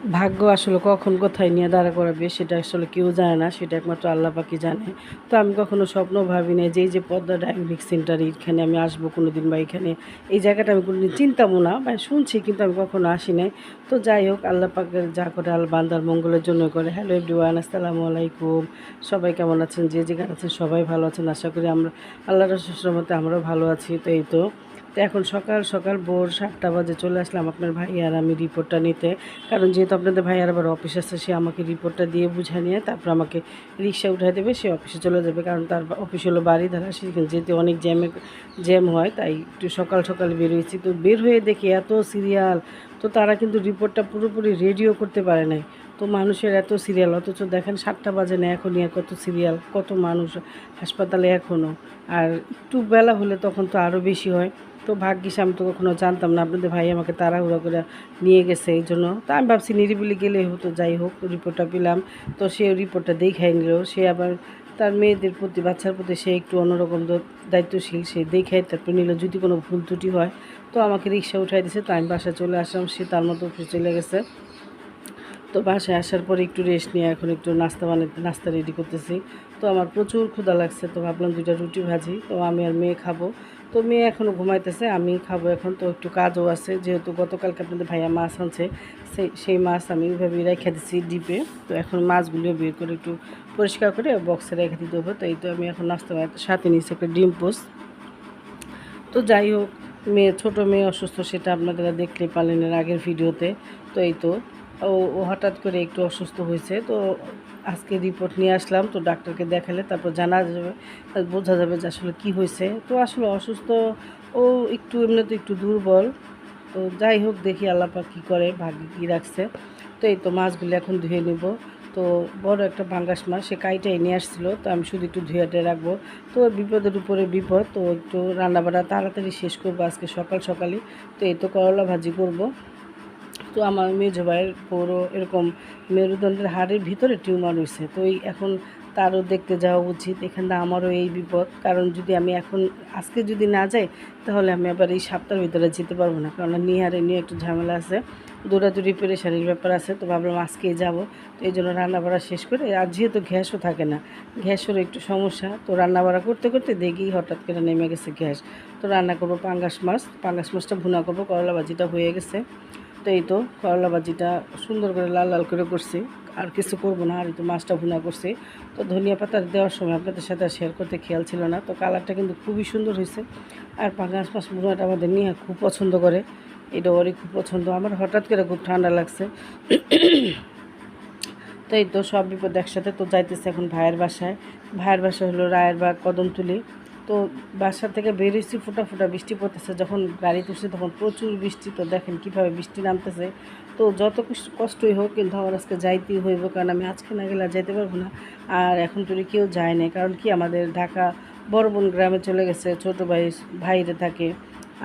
ভাগ্য আসলে কখন কোথায় নিয়ে দাঁড়া করাবে সেটা আসলে কেউ জানে না, সেটা একমাত্র আল্লাহ পাকই জানে। তো আমি কখনো স্বপ্ন ভাবি নাই যে এই যে পদ্মা ডায়াগনস্টিক সেন্টার এখানে আমি আসবো কোনোদিন, বা এখানে এই জায়গাটা আমি কোনোদিন চিন্তামও না বা শুনছি, কিন্তু আমি কখনো আসি নাই। তো যাই হোক, আল্লাহ পাকের যা করে আল বান্দার মঙ্গলের জন্য করে। হ্যালো এভরিওয়ান, আসসালামু আলাইকুম। সবাই কেমন আছেন? যে যেখানে আছেন সবাই ভালো আছেন আশা করি। আমরা আল্লাহর রহমতে আমরাও ভালো আছি। তো এই তো তো এখন সকাল সকাল ভোর 7টা বাজে চলে আসলাম আপনার ভাই আর আমি রিপোর্টটা নিতে। কারণ যেহেতু আপনাদের ভাই আর আবার অফিস আছে, সে আমাকে রিপোর্টটা দিয়ে বুঝা নিয়ে তারপর আমাকে রিক্সা উঠাই দেবে, সে অফিসে চলে যাবে। কারণ তার অফিস হলো বাড়ি ধারা, সেখানে যেতে অনেক জ্যাম হয়, তাই একটু সকাল সকাল বের হয়েছি। তো বের হয়ে দেখি এত সিরিয়াল। তো তারা কিন্তু রিপোর্টটা পুরোপুরি রেডিও করতে পারে নাই। তো মানুষের এত সিরিয়াল, অথচ দেখেন 7টা বাজে না এখনই আর কত সিরিয়াল, কত মানুষ হাসপাতালে এখনও। আর একটু বেলা হলে তখন তো আরও বেশি হয়। তো ভাগ্যিস আমি তো কখনো জানতাম না, আপনাদের ভাই আমাকে তাড়াহুড়া করে নিয়ে গেছে এই জন্য। তা আমি ভাবছি নিরিবিলি গেলেই হতো, যাই হোক রিপোর্টটা পেলাম। তো সে রিপোর্টটা দেখাই নিল। সে আবার তার মেয়েদের প্রতি, বাচ্চার প্রতি সে একটু অন্যরকম দায়িত্বশীল, সে দেখাই তারপর নিল যদি কোনো ভুল ত্রুটি হয়। তো আমাকে রিক্সা উঠাই দিয়েছে, তো আমি বাসায় চলে আসলাম, সে তার মতো অফিসে চলে গেছে। তো বাসায় আসার পরে একটু রেস্ট নিয়ে এখন একটু নাস্তা রেডি করতেছি। তো আমার প্রচুর ক্ষুধা লাগছে, তো ভাবলাম 2টা রুটি ভাজি, তো আমি আর মেয়ে খাবো। তো মেয়ে এখনও ঘুমাইতেছে, আমি খাবো এখন। তো একটু কাজও আছে, যেহেতু গতকালকে আপনাদের ভাইয়া মাছ আনছে, সেই মাছ আমি ওইভাবেই রেখে দিচ্ছি ডিপে। তো এখন মাছগুলিও বের করে একটু পরিষ্কার করে বক্সে রেখে দিতে হবে। তো এই তো আমি এখন নাস্তা সাথে নিচ্ছি একটা ডিম পোস্ট। তো যাই হোক, ছোটো মেয়ে অসুস্থ, সেটা আপনারা দেখলেই পারলেন এর আগের ভিডিওতে। তো এই তো ও হঠাৎ করে একটু অসুস্থ হয়েছে। তো আজকে রিপোর্ট নিয়ে আসলাম, তো ডাক্তারকে দেখালে তারপর জানা যাবে, বোঝা যাবে যে আসলে কী হয়েছে। তো আসলে অসুস্থ ও, একটু এমনিতে একটু দুর্বল। তো যাই হোক, দেখি আল্লাহ পাক কী করে, ভাগ্যে কী রাখছে। তো এই তো মাছগুলো এখন ধুয়ে নেব। তো বড় একটা পাঙ্গাস মাছ সে কাইটাই নিয়ে আসছিলো, তো আমি শুধু একটু ধুয়েটে রাখবো। তো বিপদের উপরে বিপদ, তো একটু রান্নাবান্না তাড়াতাড়ি শেষ করবো আজকে সকাল সকালই। তো এই তো করলা ভাজি করব। তো আমার মেজো ভাইয়ের বড় এরকম মেরুদণ্ডের হাড়ের ভিতরে টিউমার হয়েছে, তো এই এখন তারও দেখতে যাওয়া উচিত। এখানে আমারও এই বিপদ, কারণ যদি আমি এখন আজকে যদি না যাই, তাহলে আমি আবার এই সপ্তাহের ভিতরে যেতে পারবো না, কারণ নিহারে নিয়ে একটু ঝামেলা আছে, দৌড়াদৌড়ি পেরেশানির ব্যাপার আছে। তো ভাবলাম আজকেই যাবো। তো এই জন্য রান্নাবাড়া শেষ করে, আর যেহেতু গ্যাসও থাকে না, গ্যাসেরও একটু সমস্যা, তো রান্নাবাড়া করতে করতে দেখি হঠাৎ করে নেমে গেছে গ্যাস। তো রান্না করবো পাঙ্গাস মাছটা ভুনা করবো, করলা ভাজিটা হয়ে গেছে। তো এই তো করলা ভাজিটা সুন্দর করে লাল লাল করে করছি, আর কিছু করবো না। আর এই তো মাছটা ভুনা করছি। তো ধনিয়া পাতা দেওয়ার সময় আপনাদের সাথে শেয়ার করতে খেয়াল ছিল না, তো কালারটা কিন্তু খুবই সুন্দর হয়েছে। আর পাঙ্গাস মাছ ভুনাটা আমাদের নিয়ে খুব পছন্দ করে, এটা ওরই খুব পছন্দ। আমার হঠাৎ করে খুব ঠান্ডা লাগছে। তো এই তো সব বিপদ একসাথে। তো যাইতেছে এখন ভাইয়ের বাসায়। ভাইয়ের বাসা হলো রায়েরবাগ কদমতলি। তো বাসা থেকে বেরিয়েছি, ফুটা ফুটা বৃষ্টি পড়তেছে। যখন গাড়ি তুলছি তখন প্রচুর বৃষ্টি, তো দেখেন কীভাবে বৃষ্টি নামতেছে। তো যত কষ্টই হোক, কিন্তু আমার আজকে যাইতেই হইব, কারণ আমি আজকে না গেলে আর যাইতে পারবো না। আর এখন তো কেউ যায় না, কারণ কি আমাদের ঢাকা বড় বোন গ্রামে চলে গেছে, ছোটো ভাইরে থাকে,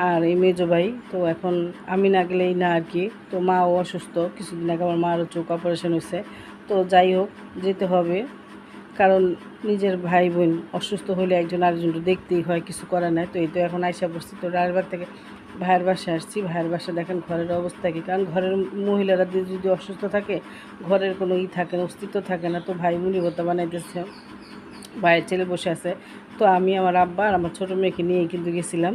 আর এই মেজো ভাই। তো এখন আমি না গেলেই না আর কি। তো মাও অসুস্থ, কিছুদিন আগে আমার মারও চোখ অপারেশন হয়েছে। তো যাই হোক, যেতে হবে, কারণ নিজের ভাই বোন অসুস্থ হলে একজন আরেকজনকে দেখতেই হয়, কিছু করার নাই। তো এই তো এখন আইসা পড়ছি। তো রায়েরবাগ থেকে ভাইয়ের বাসায় আসছি। ভাইয়ের বাসা দেখেন ঘরের অবস্থা কী, কারণ ঘরের মহিলারা যদি অসুস্থ থাকে, ঘরের কোনো থাকে না, অস্তিত্ব থাকে না। তো ভাই মুড়ি ভর্তা বানাইতেছে, ভাইয়ের ছেলে বসে আছে। তো আমি আমার আব্বা আর আমার ছোটো মেয়েকে নিয়েই কিন্তু গেছিলাম।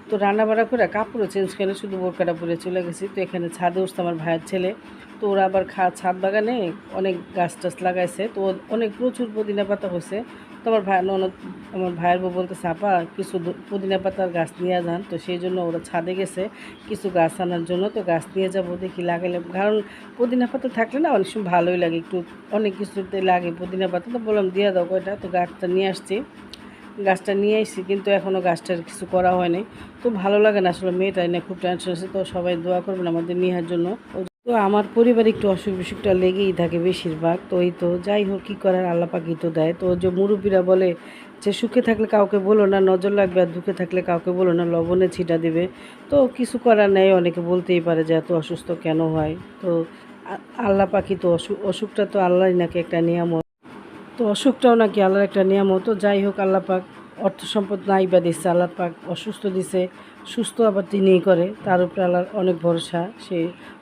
তো রান্নাবাড়া করে কাপড়ও চেঞ্জ করে শুধু বোরকাটা পরে চলে গেছি। তো এখানে ছাদে উঠছে আমার ভাইয়ের ছেলে। তো ওরা আবার ছাদ বাগানে অনেক গাছ টাছ লাগাইছে, তো অনেক প্রচুর পুদিনা পাতা হয়েছে। তো আমার ভাইয়ের বউ বলতেছে, আপা কিছু পুদিনা পাতার গাছ নিয়ে যান। তো সেই জন্য ওরা ছাদে গেছে কিছু গাছ আনার জন্য। তো গাছ নিয়ে যাবো, দেখি লাগালে, কারণ পুদিনা পাতা থাকলে না অনেক সময় ভালোই লাগে, একটু অনেক কিছুতে লাগে পুদিনা পাতা। তো বললাম দিয়ে দাও কয়টা। তো গাছটা নিয়ে আসছি, গাছটা নিয়ে এসেছি, কিন্তু এখনও গাছটার কিছু করা হয়নি। তো ভালো লাগে না আসলে, মেয়েটা নিয়ে খুব টেনশন আছে। তো সবাই দোয়া করবেন আমাদের নিহার জন্য। তো আমার পরিবারে একটু অসুখ বিসুখটা লেগেই থাকে বেশিরভাগ। তো এই তো যাই হোক, কী করার, আল্লাহ পাকই তো দেয়। তো যে মুরব্বীরা বলে যে সুখে থাকলে কাউকে বলো না নজর লাগবে, আর দুঃখে থাকলে কাউকে বলো না লবণে ছিটা দিবে। তো কিছু করার নেই, অনেকে বলতেই পারে যে এত অসুস্থ কেন হয়। তো আল্লাহ পাকই তো, অসুখটা তো আল্লাহই নাকি একটা নিয়ামত। তো অসুখটাও নাকি আল্লাহর একটা নিয়ামত। তো যাই হোক, আল্লাহ পাক অর্থ সম্পদ নাই বা দিচ্ছে, আল্লাহ পাক অসুস্থ দিছে, সুস্থ আবার তিনিই করে, তার উপরে আল্লাহর অনেক ভরসা। সে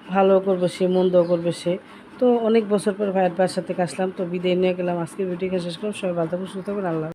ভালো করবে সে, মন্দও করবে সে। তো অনেক বছর পর ভাইয়ের বাসার থেকে আসলাম, তো বিদায় নিয়ে গেলাম। আজকের ভিডিও শেষ করলাম। সবাই ভালো থাকবেন, সুস্থ থাকবেন। আল্লাহ।